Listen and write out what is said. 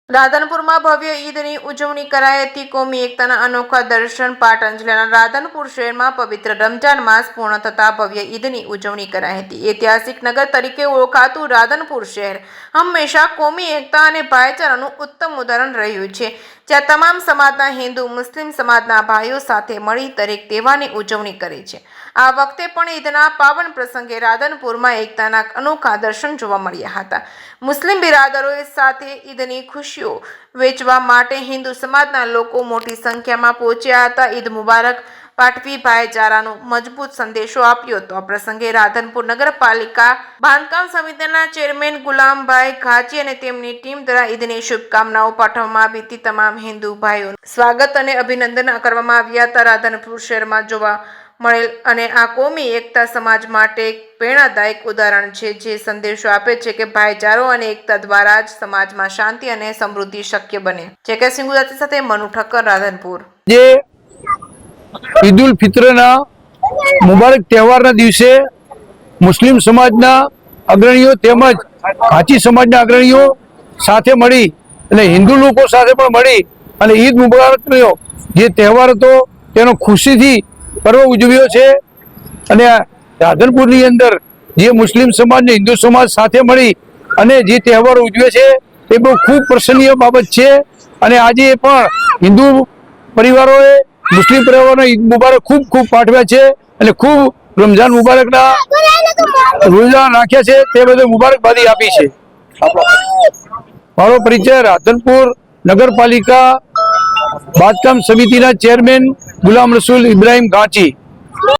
રાધનપુરમાં ભવ્ય ઈદની ઉજવણી કરાઈ હતી। કોમી એકતાના અનોખા દર્શન। પાટણ જિલ્લાના રાધનપુર શહેરમાં પવિત્ર રમજાન માસ પૂર્ણ થતાં ભવ્ય ઈદની ઉજવણી કરાઈ હતી। ઐતિહાસિક નગર તરીકે ઓળખાતું રાધનપુર શહેર હંમેશા કોમી એકતા અને ભાઈચારાનું ઉત્તમ ઉદાહરણ રહ્યું છે, જ્યાં તમામ સમાજના હિન્દુ મુસ્લિમ સમાજના ભાઈઓ સાથે મળી દરેક તહેવારની ઉજવણી કરે છે। આ વખતે પણ ઈદના પાવન પ્રસંગે રાધનપુરમાં એકતાના અનોખા દર્શન જોવા મળ્યા હતા। મુસ્લિમ બિરાદરોએ સાથે ઈદની ખુશીઓ વેચવા માટે હિન્દુ સમાજના લોકો મોટી સંખ્યામાં પહોંચ્યા હતા। ઈદ મુબારક પાઠવી ભાઈચારાનો મજબૂત સંદેશો આપ્યો હતો। આ પ્રસંગે રાધનપુર નગરપાલિકા બાંધકામ સમિતિના ચેરમેન ગુલામભાઈ ઘાંચી અને તેમની ટીમ દ્વારા ઈદની શુભકામનાઓ પાઠવવામાં આવી હતી। તમામ હિન્દુ ભાઈઓનું સ્વાગત અને અભિનંદન કરવામાં આવ્યા હતા। રાધનપુર શહેરમાં જોવા મળેલ અને આ કોમી એકતા સમાજ માટે એક પ્રેરણાદાયક ઉદાહરણ છે, જે સંદેશો આપે છે કે ભાઈચારો અને એકતા દ્વારા જ સમાજમાં શાંતિ અને સમૃદ્ધિ શક્ય બને છે। કે સિંહ ગુજરાતી સાથે મનુ ઠક્કર, રાધનપુર। જે ઈદ ઉલ ફિત્રના મુબારક તહેવારના દિવસે મુસ્લિમ સમાજના અગ્રણીઓ તેમજ ઘાંચી સમાજના અગ્રણીઓ સાથે મળી અને હિન્દુ લોકો સાથે પણ મળી અને ઈદ મુબારકનો જે તહેવાર હતો તેનો ખુશીથી પર્વ ઉજવ્યો છે। અને રાધનપુરની અંદર જે મુસ્લિમ સમાજ ને હિન્દુ સમાજ સાથે મળી અને જે તહેવારો ઉજવે છે તે બહુ ખૂબ પ્રસન્નીય બાબત છે। અને આજે પણ હિન્દુ પરિવારોએ મુસ્લિમ પરિવારોને ઈદ મુબારક ખૂબ ખૂબ પાઠવ્યા છે અને ખૂબ રમઝાન મુબારકના રોજા રાખ્યા છે, તે બદલ મુબારકબાદી આપી છે। મારો પરિચય રાધનપુર નગરપાલિકા બાંધકામ સમિતિના ચેરમેન ગુલામ રસૂલ ઇબ્રાહિમ ઘાંચી।